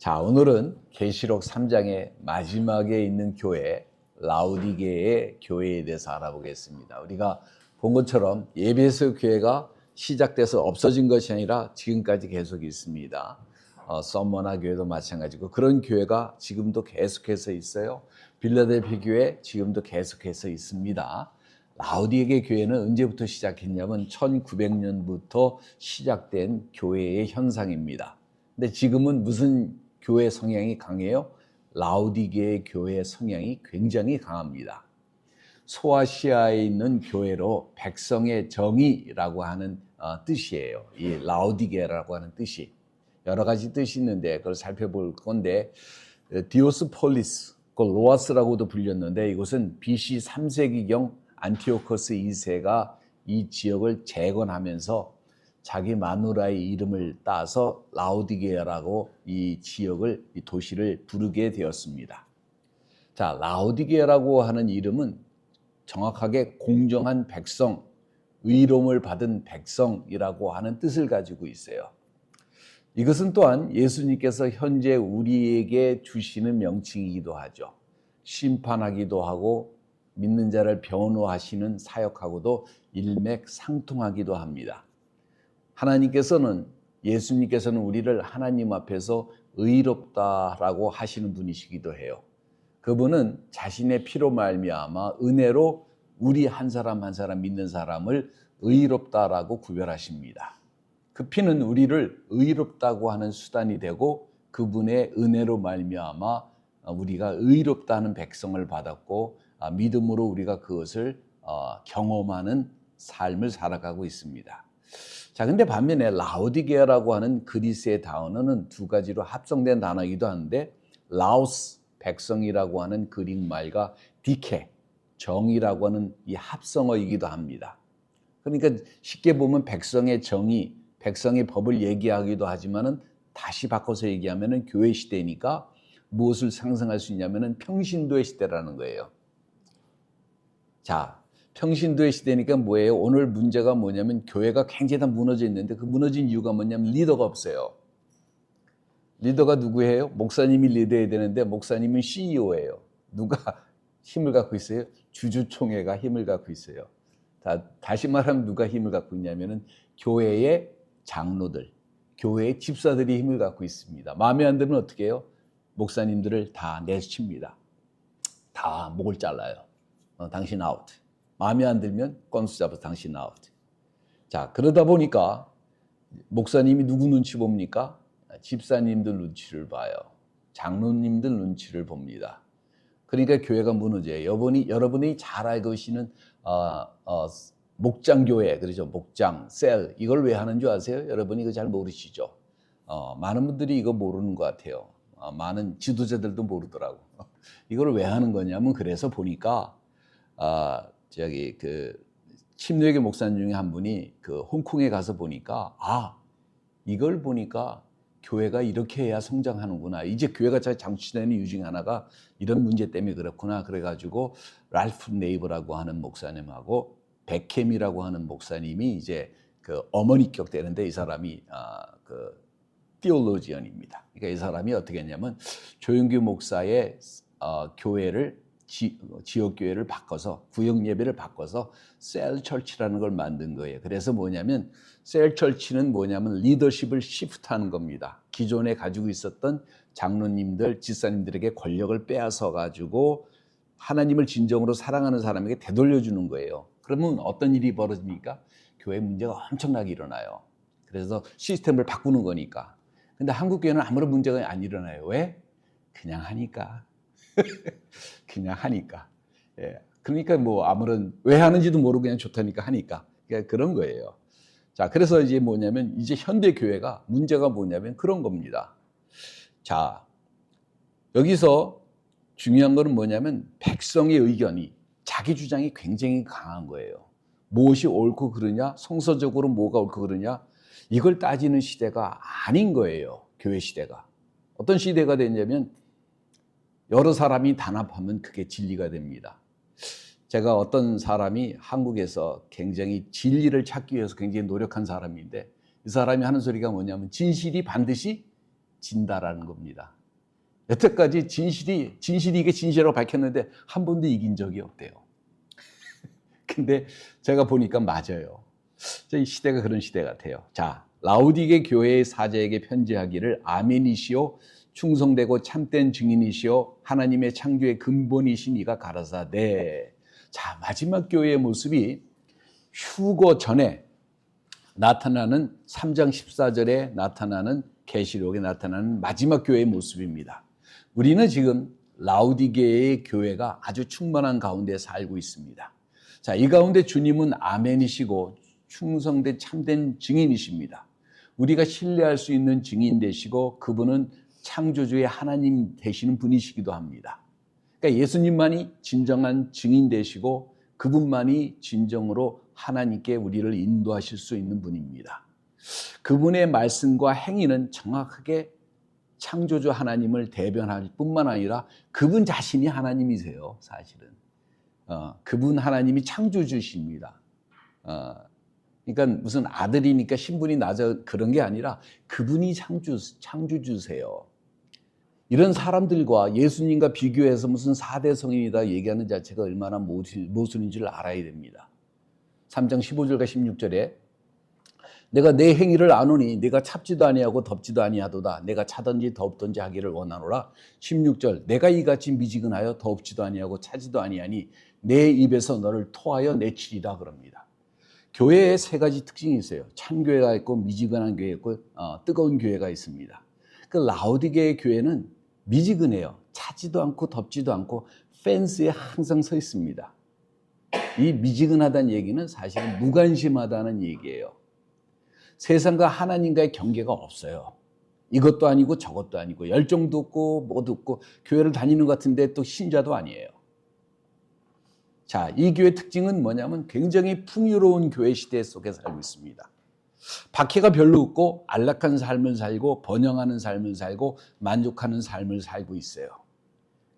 자, 오늘은 계시록 3장의 마지막에 있는 교회, 라오디게의 교회에 대해서 알아보겠습니다. 우리가 본 것처럼 에베소 교회가 시작돼서 없어진 것이 아니라 지금까지 계속 있습니다. 썸머나 교회도 마찬가지고 그런 교회가 지금도 계속해서 있어요. 빌라델피 교회 지금도 계속해서 있습니다. 라오디게 교회는 언제부터 시작했냐면 1900년부터 시작된 교회의 현상입니다. 근데 지금은 무슨 교회 성향이 강해요? 라오디게의 교회 성향이 굉장히 강합니다. 소아시아에 있는 교회로 백성의 정의라고 하는 뜻이에요. 이 라오디게라고 하는 뜻이 여러 가지 뜻이 있는데 그걸 살펴볼 건데, 디오스폴리스, 로아스라고도 불렸는데 이것은 BC 3세기경 안티오코스 2세가 이 지역을 재건하면서 자기 마누라의 이름을 따서 라오디게라고 이 지역을, 이 도시를 부르게 되었습니다. 자, 라오디게라고 하는 이름은 정확하게 공정한 백성, 의로움을 받은 백성이라고 하는 뜻을 가지고 있어요. 이것은 또한 예수님께서 현재 우리에게 주시는 명칭이기도 하죠. 심판하기도 하고 믿는 자를 변호하시는 사역하고도 일맥상통하기도 합니다. 예수님께서는 우리를 하나님 앞에서 의롭다라고 하시는 분이시기도 해요. 그분은 자신의 피로 말미암아 은혜로 우리 한 사람 한 사람 믿는 사람을 의롭다라고 구별하십니다. 그 피는 우리를 의롭다고 하는 수단이 되고 그분의 은혜로 말미암아 우리가 의롭다는 백성을 받았고 믿음으로 우리가 그것을 경험하는 삶을 살아가고 있습니다. 자, 근데 반면에 라오디게라고 하는 그리스의 단어는 두 가지로 합성된 단어이기도 한데, 라오스, 백성이라고 하는 그릭 말과 디케, 정의라고 하는 이 합성어이기도 합니다. 그러니까 쉽게 보면 백성의 정의, 백성의 법을 얘기하기도 하지만은 다시 바꿔서 얘기하면은 교회 시대니까 무엇을 상상할 수 있냐면은 평신도의 시대라는 거예요. 자, 평신도의 시대니까 뭐예요? 오늘 문제가 뭐냐면 교회가 굉장히 다 무너져 있는데 그 무너진 이유가 뭐냐면 리더가 없어요. 리더가 누구예요? 목사님이 리더해야 되는데 목사님은 CEO예요. 누가 힘을 갖고 있어요? 주주총회가 힘을 갖고 있어요. 다시 말하면 누가 힘을 갖고 있냐면은 교회의 장로들, 교회의 집사들이 힘을 갖고 있습니다. 마음에 안 들면 어떻게 해요? 목사님들을 다 내쫓습니다. 다 목을 잘라요. 당신 아웃. 마음에 안 들면 건수 잡아서 당신 아웃. 자, 그러다 보니까 목사님이 누구 눈치 봅니까? 집사님들 눈치를 봐요. 장로님들 눈치를 봅니다. 그러니까 교회가 무너져요. 여러분이 잘 알고 계시는 목장교회, 그렇죠? 목장, 셀, 이걸 왜 하는 줄 아세요? 여러분이 이거 잘 모르시죠? 많은 분들이 이거 모르는 것 같아요. 많은 지도자들도 모르더라고. 이걸 왜 하는 거냐면, 그래서 보니까 침례교 목사님 중에 한 분이 홍콩에 가서 보니까 이걸 보니까 교회가 이렇게 해야 성장하는구나. 이제 교회가 잘 장치되는 이유 중에 하나가 이런 문제 때문에 그렇구나. 그래가지고 랄프 네이버라고 하는 목사님하고 베켐이라고 하는 목사님이 이제 어머니격 되는데, 이 사람이 티올로지언입니다. 그러니까 이 사람이 어떻게 했냐면 조영규 목사의 교회를 지역 교회를 바꿔서, 구역 예배를 바꿔서 셀 철치라는 걸 만든 거예요. 그래서 뭐냐면 셀 철치는 뭐냐면 리더십을 시프트하는 겁니다. 기존에 가지고 있었던 장로님들, 집사님들에게 권력을 빼앗아 가지고 하나님을 진정으로 사랑하는 사람에게 되돌려주는 거예요. 그러면 어떤 일이 벌어집니까? 교회 문제가 엄청나게 일어나요. 그래서 시스템을 바꾸는 거니까. 근데 한국 교회는 아무런 문제가 안 일어나요. 왜? 그냥 하니까. 그냥 하니까. 예. 그러니까 아무런 왜 하는지도 모르고 그냥 좋다니까 하니까. 그러니까 그런 거예요. 자, 그래서 이제 뭐냐면 이제 현대 교회가 문제가 뭐냐면 그런 겁니다. 자, 여기서 중요한 거는 뭐냐면 백성의 의견이, 자기 주장이 굉장히 강한 거예요. 무엇이 옳고 그르냐, 성서적으로 뭐가 옳고 그르냐, 이걸 따지는 시대가 아닌 거예요. 교회 시대가. 어떤 시대가 됐냐면 여러 사람이 단합하면 그게 진리가 됩니다. 제가 어떤 사람이 한국에서 굉장히 진리를 찾기 위해서 굉장히 노력한 사람인데, 이 사람이 하는 소리가 뭐냐면 진실이 반드시 진다라는 겁니다. 여태까지 진실이 이게 진실이라고 밝혔는데 한 번도 이긴 적이 없대요. 근데 제가 보니까 맞아요. 이 시대가 그런 시대 같아요. 자, 라우디게 교회의 사제에게 편지하기를 아멘이시오 충성되고 참된 증인이시오 하나님의 창조의 근본이신 이가 가라사대. 자, 마지막 교회의 모습이 휴거 전에 나타나는 3장 14절에 나타나는 계시록에 나타나는 마지막 교회의 모습입니다. 우리는 지금 라우디게의 교회가 아주 충만한 가운데 살고 있습니다. 자, 이 가운데 주님은 아멘이시고 충성된 참된 증인이십니다. 우리가 신뢰할 수 있는 증인 되시고 그분은 창조주의 하나님 되시는 분이시기도 합니다. 그러니까 예수님만이 진정한 증인 되시고 그분만이 진정으로 하나님께 우리를 인도하실 수 있는 분입니다. 그분의 말씀과 행위는 정확하게 창조주 하나님을 대변할 뿐만 아니라 그분 자신이 하나님이세요. 사실은 그분 하나님이 창조주십니다. 그러니까 무슨 아들이니까 신분이 낮아 그런 게 아니라 그분이 창조주세요. 이런 사람들과 예수님과 비교해서 무슨 4대 성인이다 얘기하는 자체가 얼마나 모순인 줄 알아야 됩니다. 3장 15절과 16절에 내가 내 행위를 아노니 내가 찹지도 아니하고 덥지도 아니하도다. 내가 차든지 덥든지 하기를 원하노라. 16절 내가 이같이 미지근하여 덥지도 아니하고 차지도 아니하니 내 입에서 너를 토하여 내치리라 그럽니다. 교회에 세 가지 특징이 있어요. 찬 교회가 있고 미지근한 교회 있고 뜨거운 교회가 있습니다. 그 라우디게의 교회는 미지근해요. 차지도 않고 덥지도 않고 펜스에 항상 서 있습니다. 이 미지근하다는 얘기는 사실은 무관심하다는 얘기예요. 세상과 하나님과의 경계가 없어요. 이것도 아니고 저것도 아니고 열정도 없고 뭐도 없고 교회를 다니는 것 같은데 또 신자도 아니에요. 자, 이 교회 특징은 뭐냐면 굉장히 풍요로운 교회 시대 속에 살고 있습니다. 박해가 별로 없고 안락한 삶을 살고 번영하는 삶을 살고 만족하는 삶을 살고 있어요.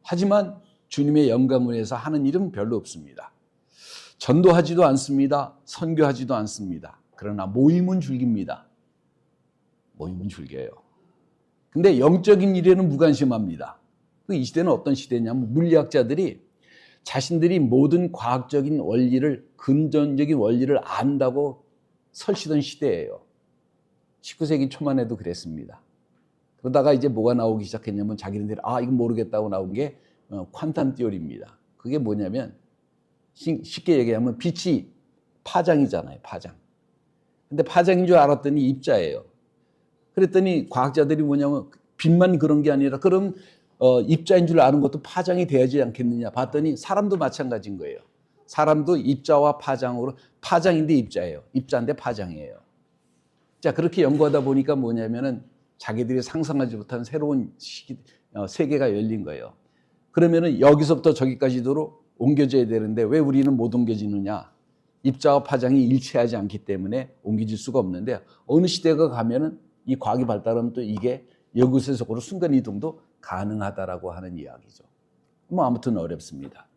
하지만 주님의 영광을 위해서 하는 일은 별로 없습니다. 전도하지도 않습니다. 선교하지도 않습니다. 그러나 모임은 즐깁니다. 모임은 즐겨요. 근데 영적인 일에는 무관심합니다. 이 시대는 어떤 시대냐면 물리학자들이 자신들이 모든 과학적인 원리를 근전적인 원리를 안다고 설치던 시대예요. 19세기 초만 해도 그랬습니다. 그러다가 이제 뭐가 나오기 시작했냐면 자기네들이 이건 모르겠다고 나온 게 퀀텀 티오리입니다. 그게 뭐냐면 쉽게 얘기하면 빛이 파장이잖아요. 파장. 근데 파장인 줄 알았더니 입자예요. 그랬더니 과학자들이 뭐냐면 빛만 그런 게 아니라 그럼 입자인 줄 아는 것도 파장이 돼야지 않겠느냐 봤더니 사람도 마찬가지인 거예요. 사람도 입자와 파장으로 파장인데 입자예요. 입자인데 파장이에요. 자, 그렇게 연구하다 보니까 뭐냐면은 자기들이 상상하지 못한 새로운 세계가 열린 거예요. 그러면은 여기서부터 저기까지도 옮겨져야 되는데 왜 우리는 못 옮겨지느냐? 입자와 파장이 일치하지 않기 때문에 옮겨질 수가 없는데 어느 시대가 가면은 이 과학이 발달하면 또 이게 여기서적으로 순간 이동도 가능하다라고 하는 이야기죠. 뭐 아무튼 어렵습니다.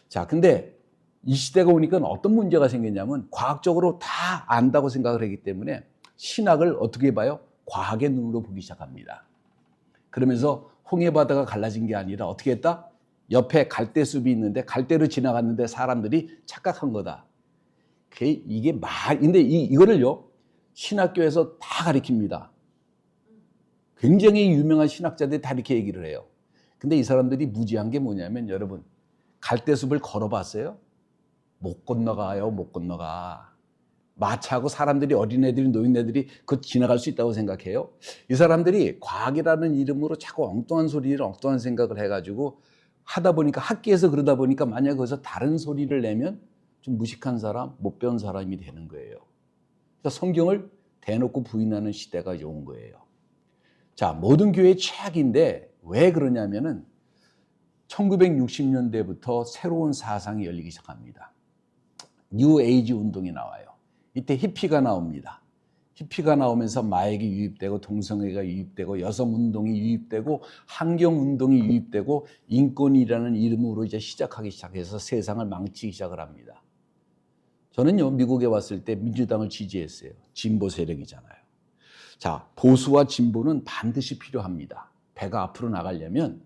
자, 근데 이 시대가 오니까 어떤 문제가 생겼냐면 과학적으로 다 안다고 생각을 하기 때문에 신학을 어떻게 봐요? 과학의 눈으로 보기 시작합니다. 그러면서 홍해바다가 갈라진 게 아니라 어떻게 했다? 옆에 갈대숲이 있는데 갈대로 지나갔는데 사람들이 착각한 거다. 이게 근데 이거를요, 신학교에서 다 가르칩니다. 굉장히 유명한 신학자들이 다 이렇게 얘기를 해요. 근데 이 사람들이 무지한 게 뭐냐면 여러분, 갈대숲을 걸어봤어요? 못 건너가요, 못 건너가. 마차하고 사람들이 어린애들이 노인네들이 그 지나갈 수 있다고 생각해요? 이 사람들이 과학이라는 이름으로 자꾸 엉뚱한 소리를 엉뚱한 생각을 해가지고 하다 보니까 학교에서 그러다 보니까 만약 거기서 다른 소리를 내면 좀 무식한 사람, 못 배운 사람이 되는 거예요. 그러니까 성경을 대놓고 부인하는 시대가 온 거예요. 자, 모든 교회의 최악인데 왜 그러냐면은 1960년대부터 새로운 사상이 열리기 시작합니다. 뉴 에이지 운동이 나와요. 이때 히피가 나옵니다. 히피가 나오면서 마약이 유입되고 동성애가 유입되고 여성운동이 유입되고 환경운동이 유입되고 인권이라는 이름으로 이제 시작하기 시작해서 세상을 망치기 시작을 합니다. 저는요, 미국에 왔을 때 민주당을 지지했어요. 진보 세력이잖아요. 자, 보수와 진보는 반드시 필요합니다. 배가 앞으로 나가려면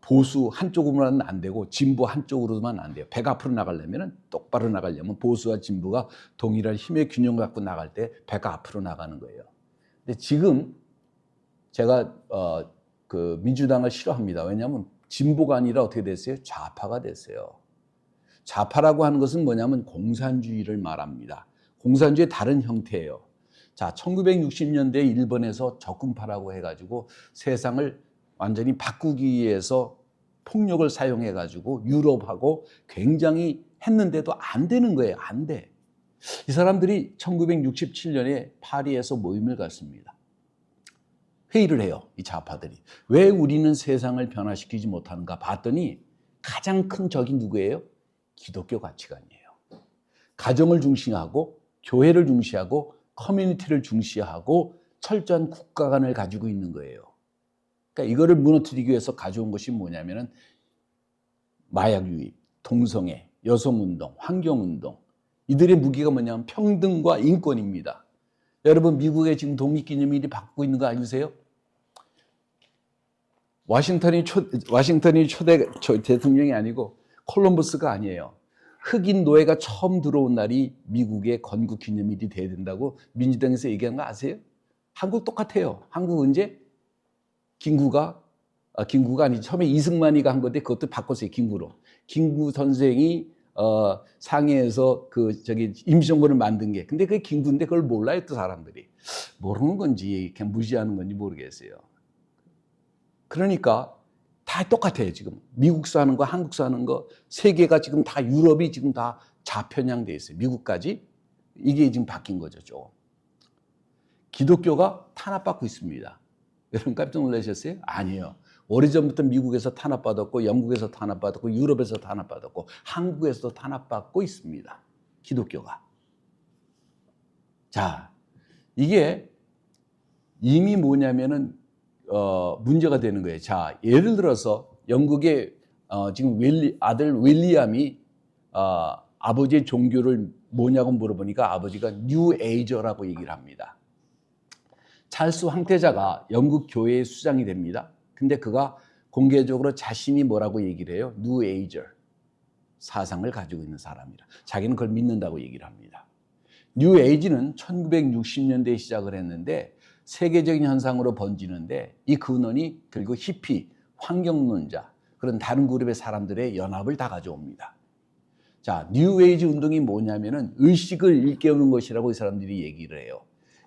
보수 한쪽으로만 안 되고 진보 한쪽으로만 안 돼요. 배가 앞으로 나가려면 똑바로 나가려면 보수와 진보가 동일한 힘의 균형 갖고 나갈 때 배가 앞으로 나가는 거예요. 근데 지금 제가 그 민주당을 싫어합니다. 왜냐하면 진보가 아니라 어떻게 됐어요? 좌파가 됐어요. 좌파라고 하는 것은 뭐냐면 공산주의를 말합니다. 공산주의의 다른 형태예요. 자, 1960년대 일본에서 적군파라고 해가지고 세상을 완전히 바꾸기 위해서 폭력을 사용해가지고 유럽하고 굉장히 했는데도 안 되는 거예요. 안 돼. 이 사람들이 1967년에 파리에서 모임을 갖습니다. 회의를 해요. 이 좌파들이. 왜 우리는 세상을 변화시키지 못하는가 봤더니 가장 큰 적이 누구예요? 기독교 가치관이에요. 가정을 중시하고 교회를 중시하고 커뮤니티를 중시하고 철저한 국가관을 가지고 있는 거예요. 그러니까 이거를 무너뜨리기 위해서 가져온 것이 뭐냐면은 마약 유입, 동성애, 여성운동, 환경운동. 이들의 무기가 뭐냐면 평등과 인권입니다. 여러분, 미국의 지금 독립기념일이 바꾸고 있는 거 아니세요? 와싱턴이 초대 대통령이 아니고 콜럼버스가 아니에요. 흑인 노예가 처음 들어온 날이 미국의 건국 기념일이 돼야 된다고 민주당에서 얘기한 거 아세요? 한국 똑같아요. 한국 언제? 김구가 아니 처음에 이승만이가 한 건데 그것도 바꿨어요. 김구로. 김구 선생이 상해에서 임시정부를 만든 게. 근데 그게 김구인데 그걸 몰라요, 또 사람들이. 모르는 건지 그냥 무시하는 건지 모르겠어요. 그러니까 다 똑같아요, 지금. 미국서 하는 거, 한국서 하는 거, 세계가 지금 다 유럽이 지금 다 좌편향돼 있어요. 미국까지. 이게 지금 바뀐 거죠, 조금. 기독교가 탄압받고 있습니다. 여러분 깜짝 놀라셨어요? 아니에요. 오래전부터 미국에서 탄압받았고, 영국에서 탄압받았고, 유럽에서 탄압받았고, 한국에서도 탄압받고 있습니다. 기독교가. 자, 이게 이미 뭐냐면은 문제가 되는 거예요. 자, 예를 들어서 영국의 지금 아들 윌리엄이 아버지의 종교를 뭐냐고 물어보니까 아버지가 뉴 에이저라고 얘기를 합니다. 찰스 황태자가 영국 교회의 수장이 됩니다. 근데 그가 공개적으로 자신이 뭐라고 얘기를 해요? 뉴 에이저 사상을 가지고 있는 사람이라. 자기는 그걸 믿는다고 얘기를 합니다. 뉴 에이지는 1960년대에 시작을 했는데 세계적인 현상으로 번지는데 이 근원이 그리고 히피, 환경론자 그런 다른 그룹의 사람들의 연합을 다 가져옵니다. 자, 뉴에이지 운동이 뭐냐면은 의식을 일깨우는 것이라고 이 사람들이 얘기를 해요.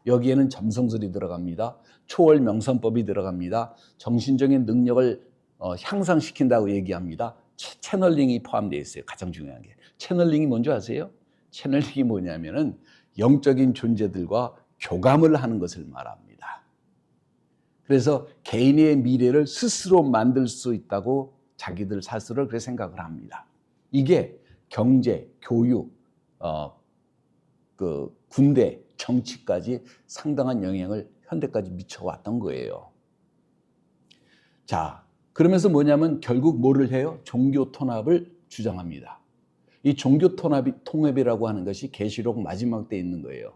여기에는 점성술이 들어갑니다. 초월 명상법이 들어갑니다. 정신적인 능력을 향상시킨다고 얘기합니다. 채널링이 포함되어 있어요. 가장 중요한 게. 채널링이 뭔지 아세요? 채널링이 뭐냐면은 영적인 존재들과 교감을 하는 것을 말합니다. 그래서 개인의 미래를 스스로 만들 수 있다고 자기들 스스로 그렇게 생각을 합니다. 이게 경제, 교육, 군대, 정치까지 상당한 영향을 현대까지 미쳐왔던 거예요. 자, 그러면서 뭐냐면 결국 뭐를 해요? 종교 통합을 주장합니다. 이 종교 통합이라고 하는 것이 계시록 마지막 때에 있는 거예요.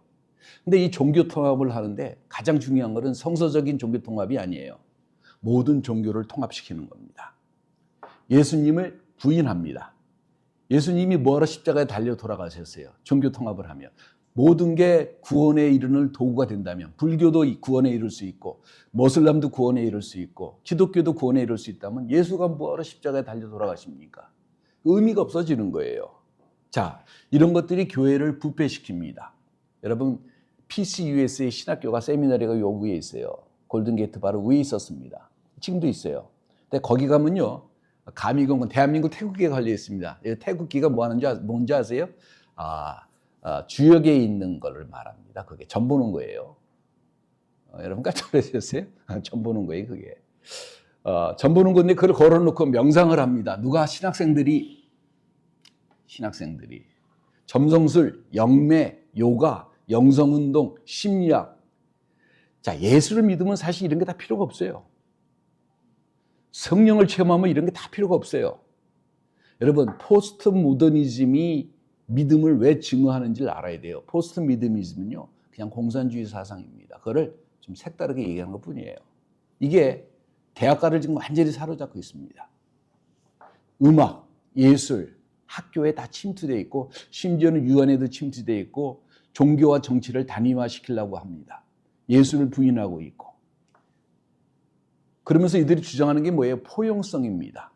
근데 이 종교 통합을 하는데 가장 중요한 것은 성서적인 종교 통합이 아니에요. 모든 종교를 통합시키는 겁니다. 예수님을 부인합니다. 예수님이 뭐하러 십자가에 달려 돌아가셨어요? 종교 통합을 하면. 모든 게 구원에 이르는 도구가 된다면 불교도 구원에 이를 수 있고 모슬람도 구원에 이를 수 있고 기독교도 구원에 이를 수 있다면 예수가 뭐하러 십자가에 달려 돌아가십니까? 의미가 없어지는 거예요. 자, 이런 것들이 교회를 부패시킵니다. 여러분, PCUS의 신학교가 세미나리가 요구에 있어요. 골든게이트 바로 위에 있었습니다. 지금도 있어요. 근데 거기 가면요, 가미공원, 대한민국 태극기가 걸려 있습니다. 태극기가 뭔지 아세요? 주역에 있는 거를 말합니다. 그게 점 보는 거예요. 여러분 깜짝 놀라셨어요? 점 보는 거예요, 그게. 점 보는 건데 그걸 걸어놓고 명상을 합니다. 누가? 신학생들이 점성술, 영매, 요가, 영성운동, 심리학. 자, 예수를 믿으면 사실 이런 게 다 필요가 없어요. 성령을 체험하면 이런 게 다 필요가 없어요. 여러분, 포스트 모더니즘이 믿음을 왜 증오하는지를 알아야 돼요. 포스트 모더니즘은요, 그냥 공산주의 사상입니다. 그거를 좀 색다르게 얘기하는 것 뿐이에요. 이게 대학가를 지금 완전히 사로잡고 있습니다. 음악, 예술, 학교에 다 침투되어 있고 심지어는 유언에도 침투되어 있고 종교와 정치를 단위화시키려고 합니다. 예술을 부인하고 있고. 그러면서 이들이 주장하는 게 뭐예요? 포용성입니다.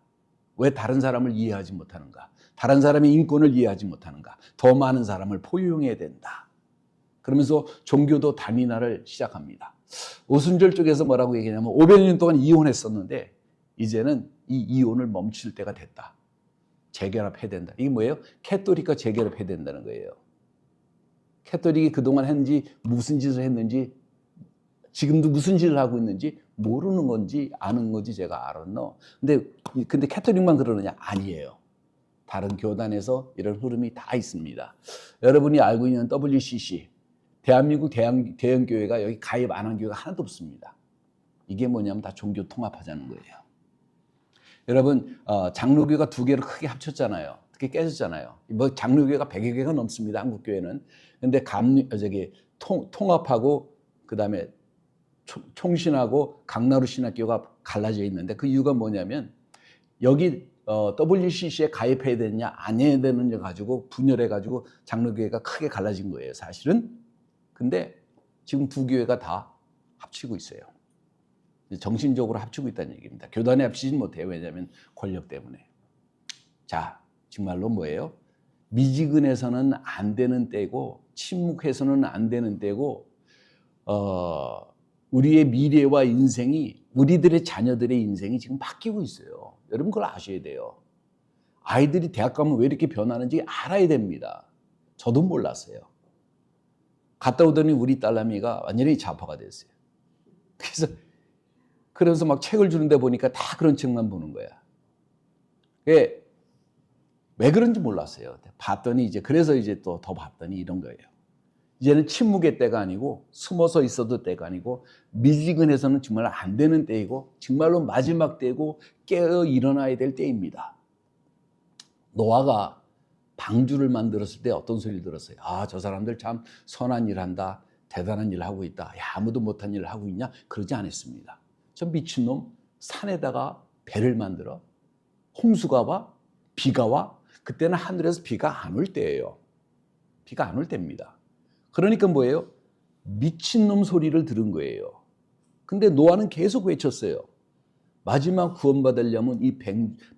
왜 다른 사람을 이해하지 못하는가? 다른 사람의 인권을 이해하지 못하는가? 더 많은 사람을 포용해야 된다. 그러면서 종교도 단위화를 시작합니다. 오순절 쪽에서 뭐라고 얘기하냐면 500년 동안 이혼했었는데 이제는 이 이혼을 멈출 때가 됐다. 재결합해야 된다. 이게 뭐예요? 캐토릭과 재결합해야 된다는 거예요. 캐토릭이 그동안 했는지 무슨 짓을 했는지 지금도 무슨 짓을 하고 있는지 모르는 건지 아는 건지 제가 알았노. 근데 캐토릭만 그러느냐? 아니에요. 다른 교단에서 이런 흐름이 다 있습니다. 여러분이 알고 있는 WCC, 대한민국 대형교회가 여기 가입 안 한 교회가 하나도 없습니다. 이게 뭐냐면 다 종교 통합하자는 거예요. 여러분, 장로교가 2개를 크게 합쳤잖아요. 특히 깨졌잖아요. 뭐 장로교가 100여 개가 넘습니다. 한국교회는. 근데 통합하고 그다음에 총신하고 강나루 신학교가 갈라져 있는데 그 이유가 뭐냐면 여기 WCC에 가입해야 되느냐 안 해야 되느냐 가지고 분열해 가지고 장로교회가 크게 갈라진 거예요. 사실은. 근데 지금 2교회가 다 합치고 있어요. 정신적으로 합치고 있다는 얘기입니다. 교단에 합치진 못해요. 왜냐하면 권력 때문에. 자, 정말로 뭐예요? 미지근해서는 안 되는 때고 침묵해서는 안 되는 때고 우리의 미래와 인생이 우리들의 자녀들의 인생이 지금 바뀌고 있어요. 여러분 그걸 아셔야 돼요. 아이들이 대학 가면 왜 이렇게 변하는지 알아야 됩니다. 저도 몰랐어요. 갔다 오더니 우리 딸내미가 완전히 좌파가 됐어요. 그래서 막 책을 주는데 보니까 다 그런 책만 보는 거야. 왜 그런지 몰랐어요. 봤더니 그래서 또 더 봤더니 이런 거예요. 이제는 침묵의 때가 아니고 숨어서 있어도 때가 아니고 미지근해서는 정말 안 되는 때이고 정말로 마지막 때이고 깨어 일어나야 될 때입니다. 노아가 방주를 만들었을 때 어떤 소리를 들었어요? 아, 저 사람들 참 선한 일 한다. 대단한 일 하고 있다. 야, 아무도 못한 일을 하고 있냐? 그러지 않았습니다. 저 미친놈 산에다가 배를 만들어 홍수가 와 비가 와 그때는 하늘에서 비가 안 올 때예요. 비가 안 올 때입니다. 그러니까 뭐예요? 미친놈 소리를 들은 거예요. 근데 노아는 계속 외쳤어요. 마지막 구원받으려면 이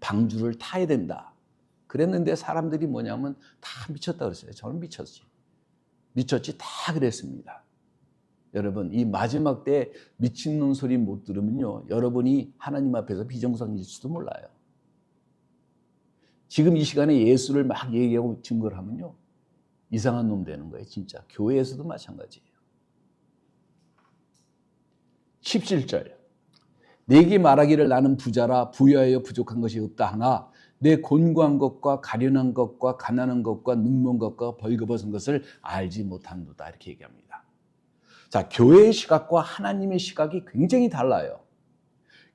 방주를 타야 된다. 그랬는데 사람들이 뭐냐면 다 미쳤다 그랬어요. 저는 미쳤지 다 그랬습니다. 여러분 이 마지막 때 미친놈 소리 못 들으면요 여러분이 하나님 앞에서 비정상일지도 몰라요. 지금 이 시간에 예수를 막 얘기하고 증거를 하면요 이상한 놈 되는 거예요. 진짜 교회에서도 마찬가지예요. 17절 내게 말하기를 나는 부자라 부여하여 부족한 것이 없다 하나 내 곤고한 것과 가련한 것과 가난한 것과 눈먼 것과 벌거벗은 것을 알지 못한도다 이렇게 얘기합니다. 자, 교회의 시각과 하나님의 시각이 굉장히 달라요.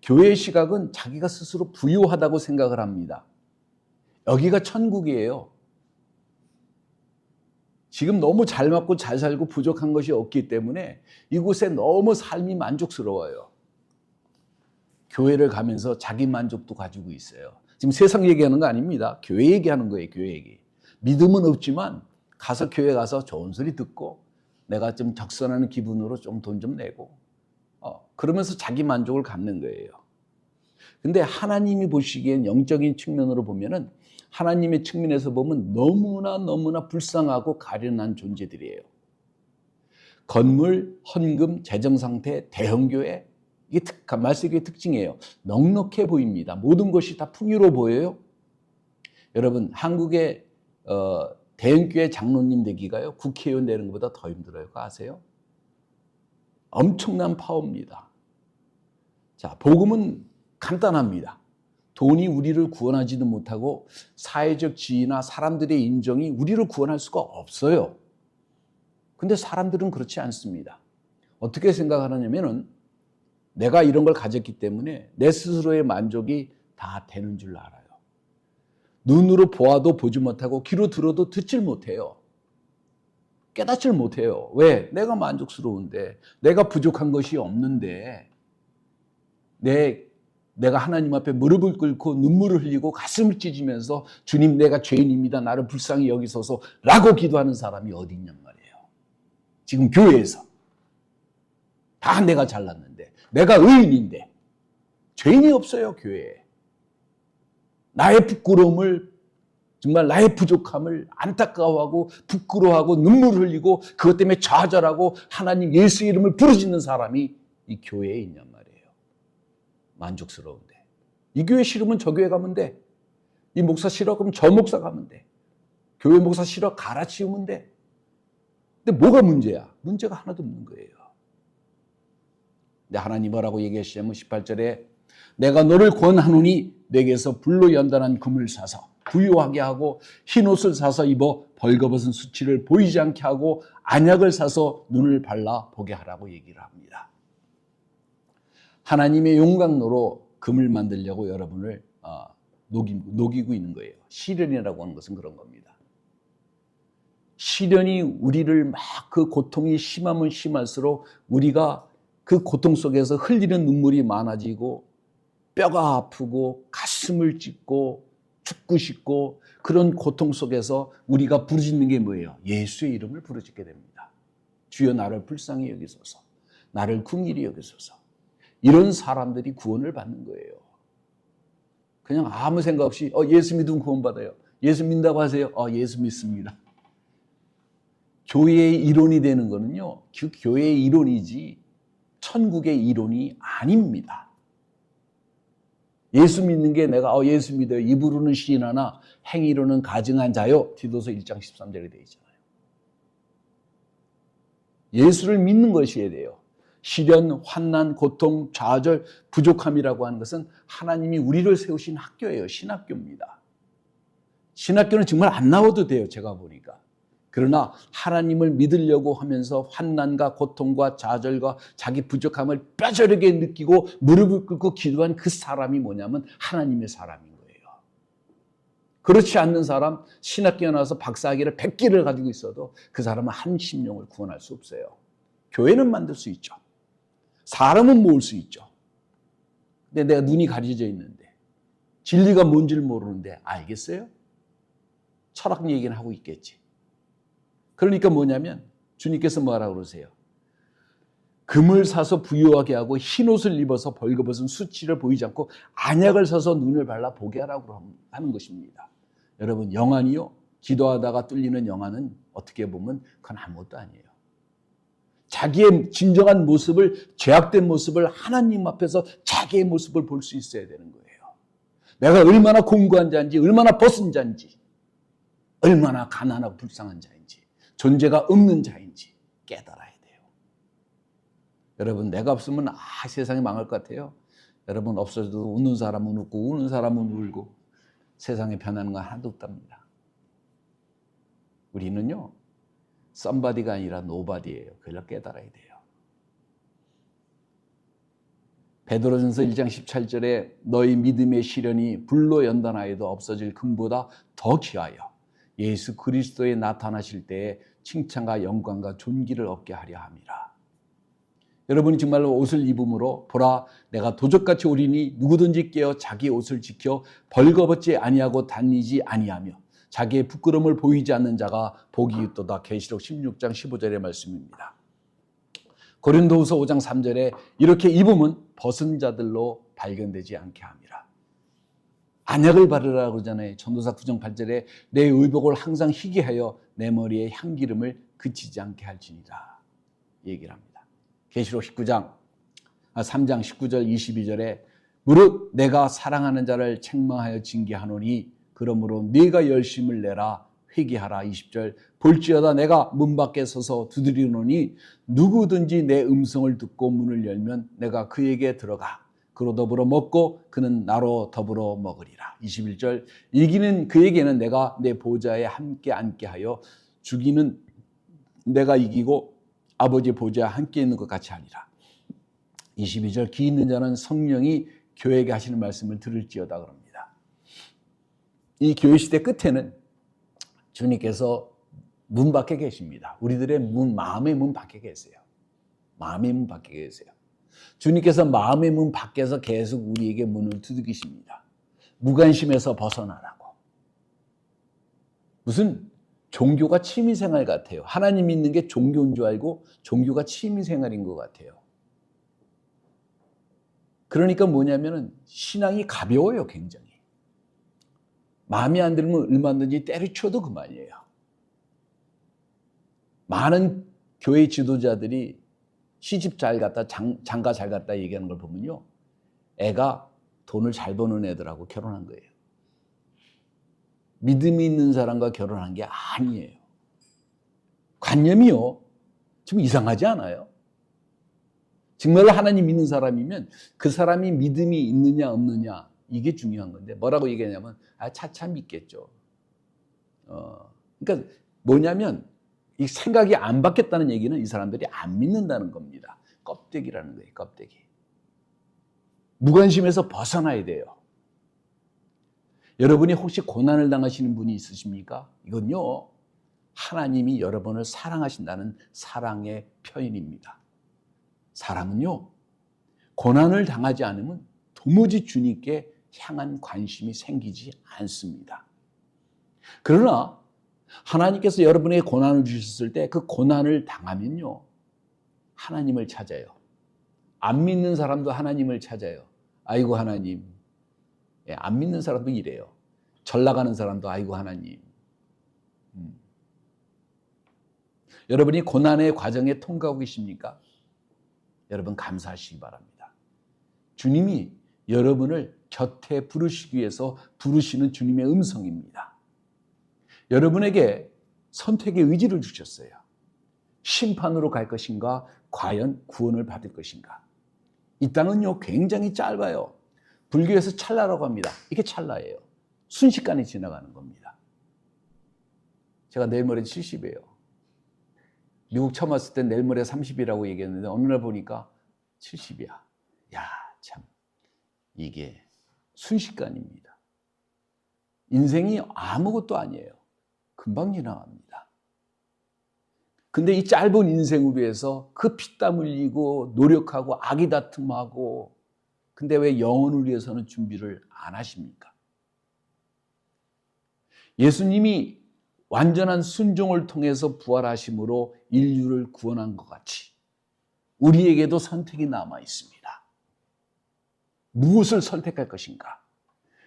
교회의 시각은 자기가 스스로 부유하다고 생각을 합니다. 여기가 천국이에요. 지금 너무 잘 먹고 잘 살고 부족한 것이 없기 때문에 이곳에 너무 삶이 만족스러워요. 교회를 가면서 자기 만족도 가지고 있어요. 지금 세상 얘기하는 거 아닙니다. 교회 얘기하는 거예요. 교회 얘기. 믿음은 없지만 가서 교회 가서 좋은 소리 듣고 내가 좀 적선하는 기분으로 좀 돈 좀 내고 그러면서 자기 만족을 갖는 거예요. 근데 하나님이 보시기엔 영적인 측면으로 보면은 하나님의 측면에서 보면 너무나 불쌍하고 가련한 존재들이에요. 건물, 헌금, 재정상태, 대형교회 이게 말세교의 특징이에요. 넉넉해 보입니다. 모든 것이 다 풍요로워 보여요. 여러분 한국의 대형교회 장로님 되기가요 국회의원 되는 것보다 더 힘들어요. 그거 아세요? 엄청난 파워입니다. 자, 복음은 간단합니다. 돈이 우리를 구원하지도 못하고 사회적 지위나 사람들의 인정이 우리를 구원할 수가 없어요. 근데 사람들은 그렇지 않습니다. 어떻게 생각하느냐면은 내가 이런 걸 가졌기 때문에 내 스스로의 만족이 다 되는 줄 알아요. 눈으로 보아도 보지 못하고 귀로 들어도 듣질 못해요. 깨닫지를 못해요. 왜? 내가 만족스러운데, 내가 부족한 것이 없는데, 내가 하나님 앞에 무릎을 꿇고 눈물을 흘리고 가슴을 찢으면서 주님 내가 죄인입니다. 나를 불쌍히 여기소서 라고 기도하는 사람이 어디 있냔 말이에요. 지금 교회에서. 다 내가 잘났는데, 내가 의인인데 죄인이 없어요, 교회에. 나의 부끄러움을, 정말 나의 부족함을 안타까워하고 부끄러워하고 눈물을 흘리고 그것 때문에 좌절하고 하나님 예수 이름을 부르짖는 사람이 이 교회에 있냔 말이에요. 만족스러운데. 이 교회 싫으면 저 교회 가면 돼. 이 목사 싫어? 그럼 저 목사 가면 돼. 교회 목사 싫어? 갈아치우면 돼. 근데 뭐가 문제야? 문제가 하나도 없는 거예요. 근데 하나님 뭐라고 얘기하시냐면 18절에 내가 너를 권하노니 내게서 불로 연단한 금을 사서 부유하게 하고 흰옷을 사서 입어 벌거벗은 수치를 보이지 않게 하고 안약을 사서 눈을 발라 보게 하라고 얘기를 합니다. 하나님의 용광로로 금을 만들려고 여러분을 녹이고 있는 거예요. 시련이라고 하는 것은 그런 겁니다. 시련이 우리를 막 그 고통이 심하면 심할수록 우리가 그 고통 속에서 흘리는 눈물이 많아지고 뼈가 아프고 가슴을 찢고 죽고 싶고 그런 고통 속에서 우리가 부르짖는 게 뭐예요? 예수의 이름을 부르짖게 됩니다. 주여 나를 불쌍히 여기소서. 나를 긍휼히 여기소서. 이런 사람들이 구원을 받는 거예요. 그냥 아무 생각 없이 예수 믿으면 구원받아요. 예수 믿는다고 하세요. 예수 믿습니다. 교회의 이론이 되는 거는요. 그 교회의 이론이지 천국의 이론이 아닙니다. 예수 믿는 게 내가 예수 믿어요. 입으로는 시인하나 행위로는 가증한 자요. 디도서 1장 13절에 되어 있잖아요. 예수를 믿는 것이어야 돼요. 시련, 환난, 고통, 좌절, 부족함이라고 하는 것은 하나님이 우리를 세우신 학교예요. 신학교입니다. 신학교는 정말 안 나와도 돼요. 제가 보니까. 그러나 하나님을 믿으려고 하면서 환난과 고통과 좌절과 자기 부족함을 뼈저리게 느끼고 무릎을 꿇고 기도한 그 사람이 뭐냐면 하나님의 사람인 거예요. 그렇지 않는 사람, 신학교에 나와서 박사학위를 100개를 가지고 있어도 그 사람은 한 심령을 구원할 수 없어요. 교회는 만들 수 있죠. 사람은 모을 수 있죠. 근데 내가 눈이 가려져 있는데 진리가 뭔지를 모르는데 알겠어요? 철학 얘기는 하고 있겠지. 그러니까 뭐냐면 주님께서 뭐라고 그러세요? 금을 사서 부유하게 하고 흰옷을 입어서 벌거벗은 수치를 보이지 않고 안약을 사서 눈을 발라 보게 하라고 하는 것입니다. 여러분 영안이요. 기도하다가 뚫리는 영안은 어떻게 보면 그건 아무것도 아니에요. 자기의 진정한 모습을, 죄악된 모습을 하나님 앞에서 자기의 모습을 볼 수 있어야 되는 거예요. 내가 얼마나 공고한 자인지, 얼마나 벗은 자인지, 얼마나 가난하고 불쌍한 자인지, 존재가 없는 자인지 깨달아야 돼요. 여러분 내가 없으면 세상이 망할 것 같아요. 여러분 없어져도 웃는 사람은 웃고 우는 사람은 울고 세상에 변하는 건 하나도 없답니다. 우리는요. somebody가 아니라 nobody예요. 그걸 깨달아야 돼요. 베드로전서 1장 17절에 너희 믿음의 시련이 불로 연단하여도 없어질 금보다 더 귀하여 예수 그리스도에 나타나실 때에 칭찬과 영광과 존귀를 얻게 하려 함이라. 여러분이 정말로 옷을 입음으로 보라 내가 도적같이 오리니 누구든지 깨어 자기 옷을 지켜 벌거벗지 아니하고 다니지 아니하며 자기의 부끄러움을 보이지 않는 자가 복이 있도다. 계시록 16장 15절의 말씀입니다. 고린도후서 5장 3절에 이렇게 입으면 벗은 자들로 발견되지 않게 함이라. 안약을 바르라고 그러잖아요. 전도서 9장 8절에 내 의복을 항상 희게 하여 내 머리에 향기름을 그치지 않게 할지니라 얘기를 합니다. 계시록 3장 19절 22절에 무릇 내가 사랑하는 자를 책망하여 징계하노니 그러므로 네가 열심을 내라 회개하라. 20절 볼지어다 내가 문 밖에 서서 두드리노니 누구든지 내 음성을 듣고 문을 열면 내가 그에게 들어가 그로 더불어 먹고 그는 나로 더불어 먹으리라. 21절 이기는 그에게는 내가 내 보좌에 함께 앉게 하여 죽이는 내가 이기고 아버지 보좌에 함께 있는 것 같이 하리라. 22절 기 있는 자는 성령이 교회에게 하시는 말씀을 들을지어다 그럽니다. 이 교회 시대 끝에는 주님께서 문 밖에 계십니다. 우리들의 문, 마음의 문 밖에 계세요. 마음의 문 밖에 계세요. 주님께서 마음의 문 밖에서 계속 우리에게 문을 두드리십니다. 무관심에서 벗어나라고. 무슨 종교가 취미생활 같아요. 하나님 믿는 게 종교인 줄 알고 종교가 취미생활인 것 같아요. 그러니까 뭐냐면은 신앙이 가벼워요, 굉장히. 마음에 안 들면 얼마든지 때려쳐도 그만이에요. 많은 교회 지도자들이 시집 잘 갔다, 장가 잘 갔다 얘기하는 걸 보면요. 애가 돈을 잘 버는 애들하고 결혼한 거예요. 믿음이 있는 사람과 결혼한 게 아니에요. 관념이요. 좀 이상하지 않아요? 정말 하나님 믿는 사람이면 그 사람이 믿음이 있느냐 없느냐 이게 중요한 건데 뭐라고 얘기하냐면 차차 믿겠죠. 그러니까 뭐냐면 이 생각이 안 바뀌었다는 얘기는 이 사람들이 안 믿는다는 겁니다. 껍데기라는 거예요. 껍데기. 무관심에서 벗어나야 돼요. 여러분이 혹시 고난을 당하시는 분이 있으십니까? 이건요. 하나님이 여러분을 사랑하신다는 사랑의 표현입니다. 사람은요. 고난을 당하지 않으면 도무지 주님께 향한 관심이 생기지 않습니다. 그러나 하나님께서 여러분에게 고난을 주셨을 때 그 고난을 당하면요. 하나님을 찾아요. 안 믿는 사람도 하나님을 찾아요. 아이고 하나님. 안 믿는 사람도 이래요. 절 나가는 사람도 아이고 하나님. 여러분이 고난의 과정에 통과하고 계십니까? 여러분 감사하시기 바랍니다. 주님이 여러분을 곁에 부르시기 위해서 부르시는 주님의 음성입니다. 여러분에게 선택의 의지를 주셨어요. 심판으로 갈 것인가? 과연 구원을 받을 것인가? 이 땅은요 굉장히 짧아요. 불교에서 찰나라고 합니다. 이게 찰나예요. 순식간에 지나가는 겁니다. 제가 내일 모레 70이에요. 미국 처음 왔을 때 내일 모레 30이라고 얘기했는데 어느 날 보니까 70이야. 야, 참 이게 순식간입니다. 인생이 아무것도 아니에요. 금방 지나갑니다. 근데 이 짧은 인생을 위해서 그 피땀 흘리고 노력하고 아기다툼하고 근데 왜 영혼을 위해서는 준비를 안 하십니까? 예수님이 완전한 순종을 통해서 부활하심으로 인류를 구원한 것 같이 우리에게도 선택이 남아 있습니다. 무엇을 선택할 것인가?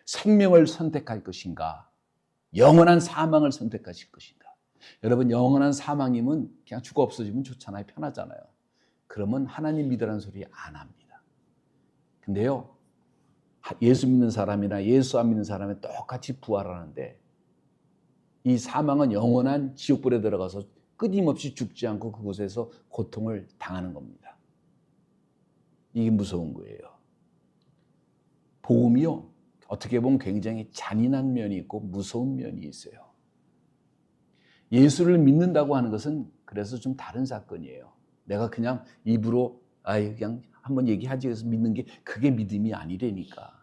생명을 선택할 것인가? 영원한 사망을 선택하실 것인가? 여러분 영원한 사망이면 그냥 죽어 없어지면 좋잖아요. 편하잖아요. 그러면 하나님 믿으라는 소리 안 합니다. 근데요. 예수 믿는 사람이나 예수 안 믿는 사람이 똑같이 부활하는데 이 사망은 영원한 지옥불에 들어가서 끊임없이 죽지 않고 그곳에서 고통을 당하는 겁니다. 이게 무서운 거예요. 복음이요. 어떻게 보면 굉장히 잔인한 면이 있고 무서운 면이 있어요. 예수를 믿는다고 하는 것은 그래서 좀 다른 사건이에요. 내가 그냥 입으로 그냥 한번 얘기하지 해서 믿는 게 그게 믿음이 아니라니까.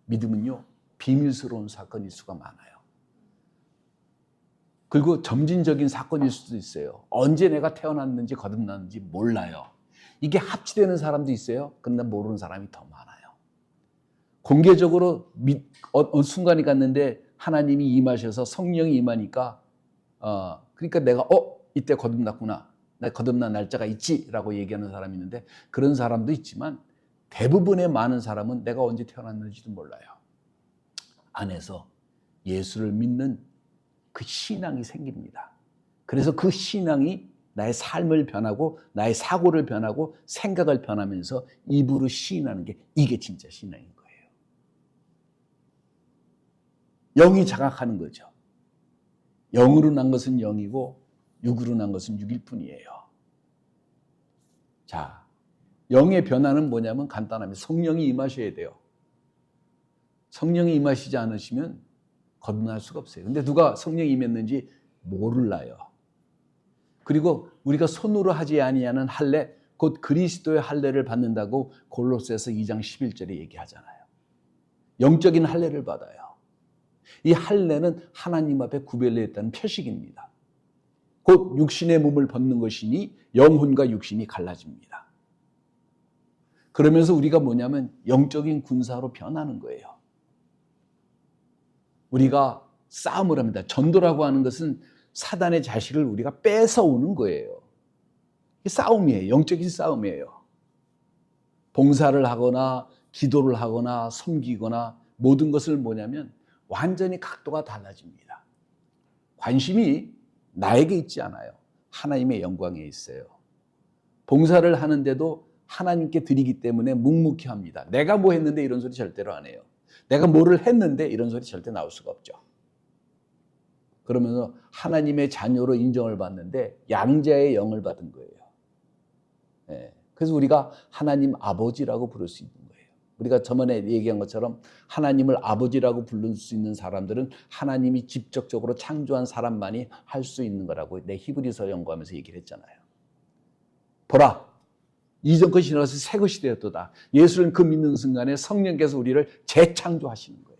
믿음은요. 비밀스러운 사건일 수가 많아요. 그리고 점진적인 사건일 수도 있어요. 언제 내가 태어났는지 거듭났는지 몰라요. 이게 합치되는 사람도 있어요. 근데 모르는 사람이 더 많아요. 공개적으로 어느 순간이 갔는데 하나님이 임하셔서 성령이 임하니까 그러니까 내가 이때 거듭났구나. 나 거듭난 날짜가 있지라고 얘기하는 사람이 있는데 그런 사람도 있지만 대부분의 많은 사람은 내가 언제 태어났는지도 몰라요. 안에서 예수를 믿는 그 신앙이 생깁니다. 그래서 그 신앙이 나의 삶을 변하고 나의 사고를 변하고 생각을 변하면서 입으로 시인하는 게 이게 진짜 신앙인 거예요. 영이 자각하는 거죠. 영으로 난 것은 영이고 육으로 난 것은 육일 뿐이에요. 자, 영의 변화는 뭐냐면 간단합니다. 성령이 임하셔야 돼요. 성령이 임하시지 않으시면 거듭날 수가 없어요. 근데 누가 성령이 임했는지 몰라요. 그리고 우리가 손으로 하지 아니하는 할례, 곧 그리스도의 할례를 받는다고 골로새서 2장 11절에 얘기하잖아요. 영적인 할례를 받아요. 이 할례는 하나님 앞에 구별되어 있다는 표식입니다. 곧 육신의 몸을 벗는 것이니 영혼과 육신이 갈라집니다. 그러면서 우리가 뭐냐면 영적인 군사로 변하는 거예요. 우리가 싸움을 합니다. 전도라고 하는 것은 사단의 자식을 우리가 뺏어오는 거예요. 싸움이에요. 영적인 싸움이에요. 봉사를 하거나 기도를 하거나 섬기거나 모든 것을 뭐냐면 완전히 각도가 달라집니다. 관심이 나에게 있지 않아요. 하나님의 영광에 있어요. 봉사를 하는데도 하나님께 드리기 때문에 묵묵히 합니다. 내가 뭐 했는데 이런 소리 절대로 안 해요. 내가 뭐를 했는데 이런 소리 절대 나올 수가 없죠. 그러면서 하나님의 자녀로 인정을 받는데 양자의 영을 받은 거예요. 네. 그래서 우리가 하나님 아버지라고 부를 수 있는 거예요. 우리가 저번에 얘기한 것처럼 하나님을 아버지라고 부를 수 있는 사람들은 하나님이 직접적으로 창조한 사람만이 할 수 있는 거라고 내 히브리서 연구하면서 얘기를 했잖아요. 보라, 이전 것이 지나가서 새 것이 되었도다. 예수를 그 믿는 순간에 성령께서 우리를 재창조하시는 거예요.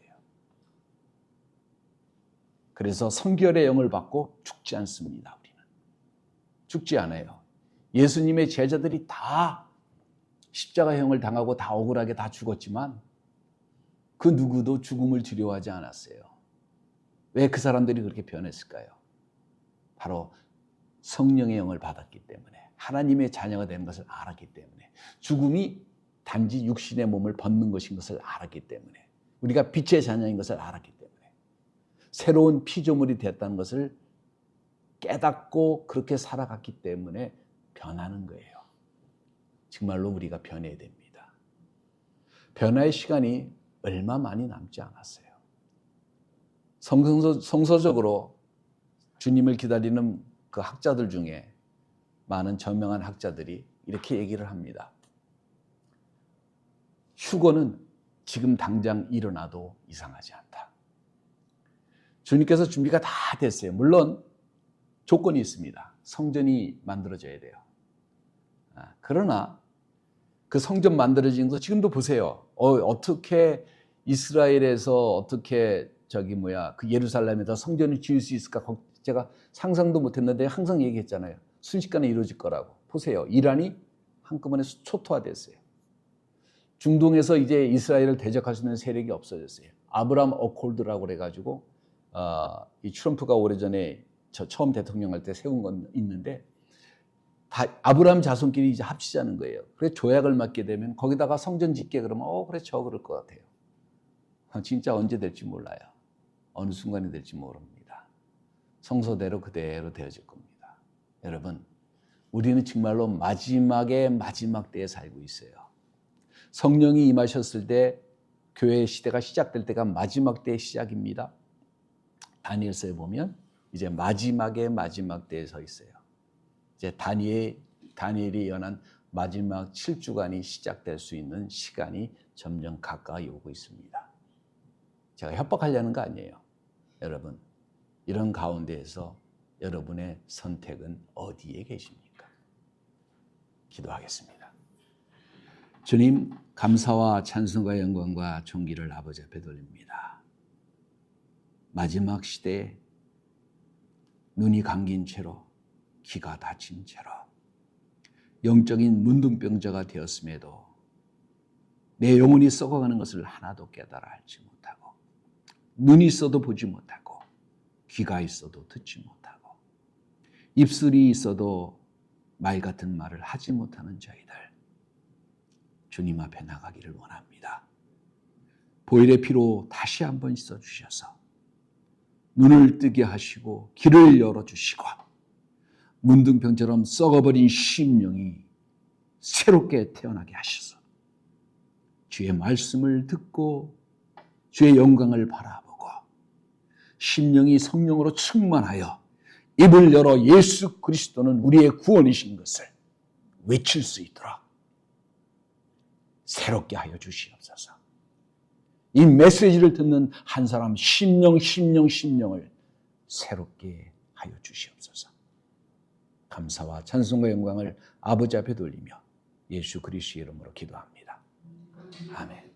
그래서 성결의 영을 받고 죽지 않습니다. 우리는 죽지 않아요. 예수님의 제자들이 다 십자가형을 당하고 다 억울하게 다 죽었지만 그 누구도 죽음을 두려워하지 않았어요. 왜 그 사람들이 그렇게 변했을까요? 바로 성령의 영을 받았기 때문에, 하나님의 자녀가 되는 것을 알았기 때문에, 죽음이 단지 육신의 몸을 벗는 것인 것을 알았기 때문에, 우리가 빛의 자녀인 것을 알았기 때문에, 새로운 피조물이 됐다는 것을 깨닫고 그렇게 살아갔기 때문에 변하는 거예요. 정말로 우리가 변해야 됩니다. 변화의 시간이 얼마 많이 남지 않았어요. 성서적으로 주님을 기다리는 그 학자들 중에 많은 저명한 학자들이 이렇게 얘기를 합니다. 휴거는 지금 당장 일어나도 이상하지 않다. 주님께서 준비가 다 됐어요. 물론 조건이 있습니다. 성전이 만들어져야 돼요. 그러나 그 성전 만들어진 거 지금도 보세요. 어떻게 이스라엘에서 어떻게 그 예루살렘에다 성전을 지을 수 있을까? 제가 상상도 못했는데 항상 얘기했잖아요. 순식간에 이루어질 거라고. 보세요. 이란이 한꺼번에 초토화됐어요. 중동에서 이제 이스라엘을 대적할 수 있는 세력이 없어졌어요. 아브라함 어콜드라고 그래가지고 이 트럼프가 오래전에 처음 대통령 할 때 세운 건 있는데 다 아브라함 자손끼리 이제 합치자는 거예요. 그래서 조약을 맺게 되면 거기다가 성전 짓게 그러면 그래 그럴 것 같아요. 진짜 언제 될지 몰라요. 어느 순간이 될지 모릅니다. 성서대로 그대로 되어질 겁니다. 여러분, 우리는 정말로 마지막의 마지막 때에 살고 있어요. 성령이 임하셨을 때 교회의 시대가 시작될 때가 마지막 때의 시작입니다. 다니엘서에 보면 이제 마지막의 마지막 때에 서 있어요. 이제 다니엘이 예언한 마지막 7주간이 시작될 수 있는 시간이 점점 가까이 오고 있습니다. 제가 협박하려는 거 아니에요. 여러분, 이런 가운데에서 여러분의 선택은 어디에 계십니까? 기도하겠습니다. 주님, 감사와 찬송과 영광과 존귀를 아버지 앞에 돌립니다. 마지막 시대에 눈이 감긴 채로, 귀가 닫힌 채로 영적인 문둥병자가 되었음에도 내 영혼이 썩어가는 것을 하나도 깨달아 알지 못하고, 눈이 있어도 보지 못하고, 귀가 있어도 듣지 못하고, 입술이 있어도 말 같은 말을 하지 못하는 저희들, 주님 앞에 나가기를 원합니다. 보혈의 피로 다시 한번 씻어주셔서 눈을 뜨게 하시고 귀를 열어주시고 문둥병처럼 썩어버린 심령이 새롭게 태어나게 하셔서 주의 말씀을 듣고 주의 영광을 바라보고 심령이 성령으로 충만하여 입을 열어 예수 그리스도는 우리의 구원이신 것을 외칠 수 있도록 새롭게 하여 주시옵소서. 이 메시지를 듣는 한 사람 심령을 새롭게 하여 주시옵소서. 감사와 찬송과 영광을 아버지 앞에 돌리며 예수 그리스도의 이름으로 기도합니다. 아멘.